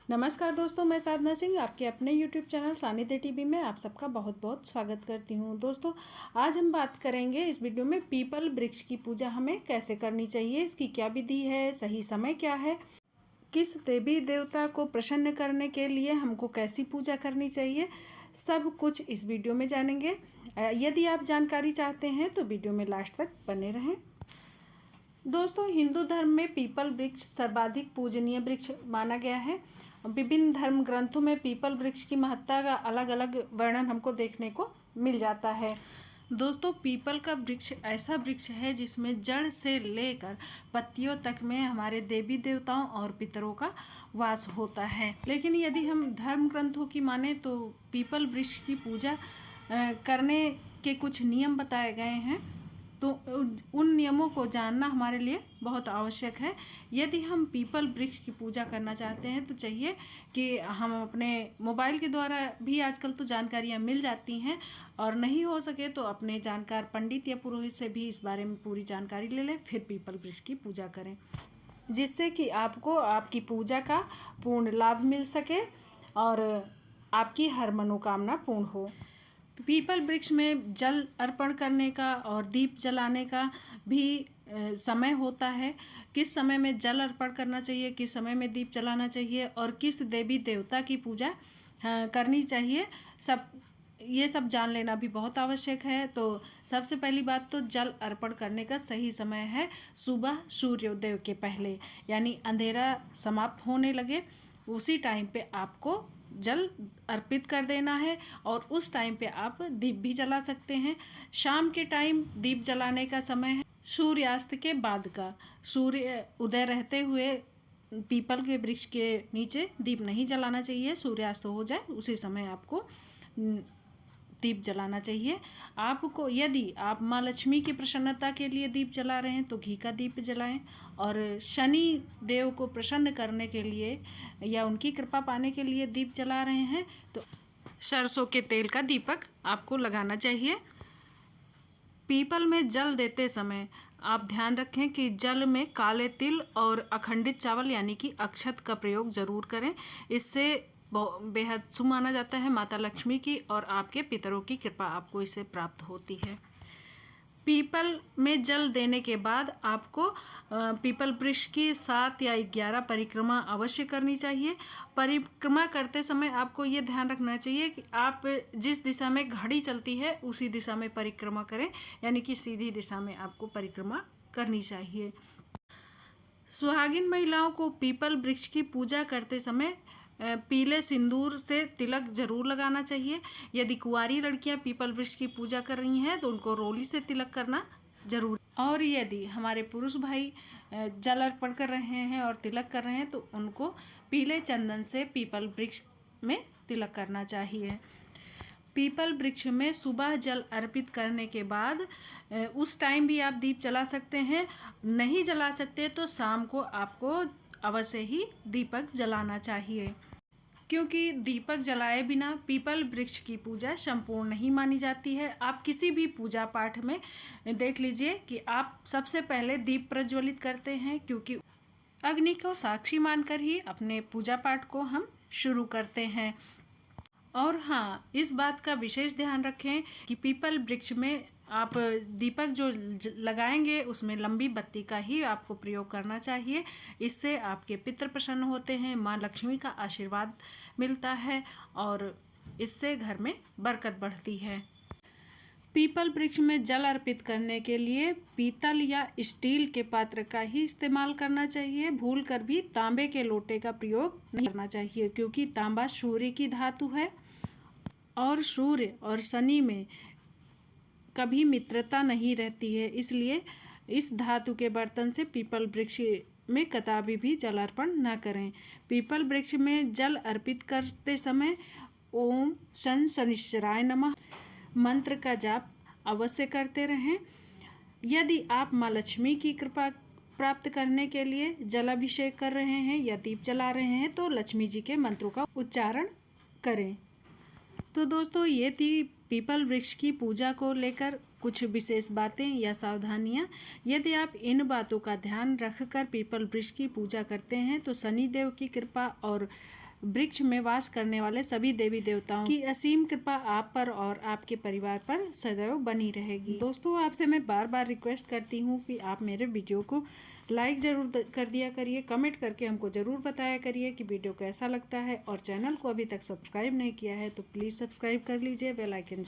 नमस्कार दोस्तों, मैं साधना सिंह आपके अपने YouTube चैनल सानिध्य टीवी में आप सबका बहुत बहुत स्वागत करती हूं। दोस्तों, आज हम बात करेंगे इस वीडियो में पीपल वृक्ष की पूजा हमें कैसे करनी चाहिए, इसकी क्या विधि है, सही समय क्या है, किस देवी देवता को प्रसन्न करने के लिए हमको कैसी पूजा करनी चाहिए, सब कुछ इस वीडियो में जानेंगे। यदि आप जानकारी चाहते हैं तो वीडियो में लास्ट तक बने रहें। दोस्तों, हिंदू धर्म में पीपल वृक्ष सर्वाधिक पूजनीय वृक्ष माना गया है। विभिन्न धर्म ग्रंथों में पीपल वृक्ष की महत्ता का अलग अलग वर्णन हमको देखने को मिल जाता है। दोस्तों, पीपल का वृक्ष ऐसा वृक्ष है जिसमें जड़ से लेकर पत्तियों तक में हमारे देवी देवताओं और पितरों का वास होता है। लेकिन यदि हम धर्म ग्रंथों की माने तो पीपल वृक्ष की पूजा करने के कुछ नियम बताए गए हैं, तो उन नियमों को जानना हमारे लिए बहुत आवश्यक है। यदि हम पीपल वृक्ष की पूजा करना चाहते हैं तो चाहिए कि हम अपने मोबाइल के द्वारा भी आजकल तो जानकारियाँ मिल जाती हैं, और नहीं हो सके तो अपने जानकार पंडित या पुरोहित से भी इस बारे में पूरी जानकारी ले लें, फिर पीपल वृक्ष की पूजा करें, जिससे कि आपको आपकी पूजा का पूर्ण लाभ मिल सके और आपकी हर मनोकामना पूर्ण हो। पीपल वृक्ष में जल अर्पण करने का और दीप जलाने का भी समय होता है। किस समय में जल अर्पण करना चाहिए, किस समय में दीप जलाना चाहिए और किस देवी देवता की पूजा करनी चाहिए, ये सब जान लेना भी बहुत आवश्यक है। तो सबसे पहली बात तो जल अर्पण करने का सही समय है सुबह सूर्योदय के पहले, यानी अंधेरा समाप्त होने लगे उसी टाइम पे आपको जल अर्पित कर देना है, और उस टाइम पे आप दीप भी जला सकते हैं। शाम के टाइम दीप जलाने का समय है सूर्यास्त के बाद का। सूर्य उदय रहते हुए पीपल के वृक्ष के नीचे दीप नहीं जलाना चाहिए, सूर्यास्त हो जाए उसी समय आपको दीप जलाना चाहिए। आपको यदि आप माँ लक्ष्मी की प्रसन्नता के लिए दीप जला रहे हैं तो घी का दीप जलाएं, और शनि देव को प्रसन्न करने के लिए या उनकी कृपा पाने के लिए दीप जला रहे हैं तो सरसों के तेल का दीपक आपको लगाना चाहिए। पीपल में जल देते समय आप ध्यान रखें कि जल में काले तिल और अखंडित चावल यानी कि अक्षत का प्रयोग जरूर करें। इससे बेहद शुभ माना जाता है माता लक्ष्मी की, और आपके पितरों की कृपा आपको इससे प्राप्त होती है। पीपल में जल देने के बाद आपको पीपल वृक्ष की 7 या 11 परिक्रमा अवश्य करनी चाहिए। परिक्रमा करते समय आपको ये ध्यान रखना चाहिए कि आप जिस दिशा में घड़ी चलती है उसी दिशा में परिक्रमा करें, यानी कि सीधी दिशा में आपको परिक्रमा करनी चाहिए। सुहागिन महिलाओं को पीपल वृक्ष की पूजा करते समय पीले सिंदूर से तिलक जरूर लगाना चाहिए। यदि कुंवारी लड़कियां पीपल वृक्ष की पूजा कर रही हैं तो उनको रोली से तिलक करना जरूर, और यदि हमारे पुरुष भाई जल अर्पण कर रहे हैं और तिलक कर रहे हैं तो उनको पीले चंदन से पीपल वृक्ष में तिलक करना चाहिए। पीपल वृक्ष में सुबह जल अर्पित करने के बाद उस टाइम भी आप दीप जला सकते हैं। नहीं जला सकते तो शाम को आपको अवश्य ही दीपक जलाना चाहिए, क्योंकि दीपक जलाए बिना पीपल वृक्ष की पूजा संपूर्ण नहीं मानी जाती है। आप किसी भी पूजा पाठ में देख लीजिए कि आप सबसे पहले दीप प्रज्वलित करते हैं, क्योंकि अग्नि को साक्षी मानकर ही अपने पूजा पाठ को हम शुरू करते हैं। और हाँ, इस बात का विशेष ध्यान रखें कि पीपल वृक्ष में आप दीपक जो लगाएंगे उसमें लंबी बत्ती का ही आपको प्रयोग करना चाहिए। इससे आपके पितृ प्रसन्न होते हैं, माँ लक्ष्मी का आशीर्वाद मिलता है और इससे घर में बरकत बढ़ती है। पीपल वृक्ष में जल अर्पित करने के लिए पीतल या स्टील के पात्र का ही इस्तेमाल करना चाहिए। भूलकर भी तांबे के लोटे का प्रयोग नहीं करना चाहिए, क्योंकि तांबा सूर्य की धातु है और सूर्य और शनि में कभी मित्रता नहीं रहती है। इसलिए इस धातु के बर्तन से पीपल वृक्ष में कदापि भी जल अर्पण न करें। पीपल वृक्ष में जल अर्पित करते समय ओम शन शनिश्चराय नमः मंत्र का जाप अवश्य करते रहें। यदि आप माँ लक्ष्मी की कृपा प्राप्त करने के लिए जलाभिषेक कर रहे हैं या दीप जला रहे हैं तो लक्ष्मी जी के मंत्रों का उच्चारण करें। तो दोस्तों, ये थी पीपल वृक्ष की पूजा को लेकर कुछ विशेष बातें या सावधानियां। यदि आप इन बातों का ध्यान रखकर पीपल वृक्ष की पूजा करते हैं तो शनिदेव की कृपा और वृक्ष में वास करने वाले सभी देवी देवताओं की असीम कृपा आप पर और आपके परिवार पर सदैव बनी रहेगी। दोस्तों, आपसे मैं बार बार रिक्वेस्ट करती हूँ कि आप मेरे वीडियो को लाइक ज़रूर कर दिया करिए, कमेंट करके हमको ज़रूर बताया करिए कि वीडियो कैसा लगता है, और चैनल को अभी तक सब्सक्राइब नहीं किया है तो प्लीज़ सब्सक्राइब कर लीजिए, बेल आइकन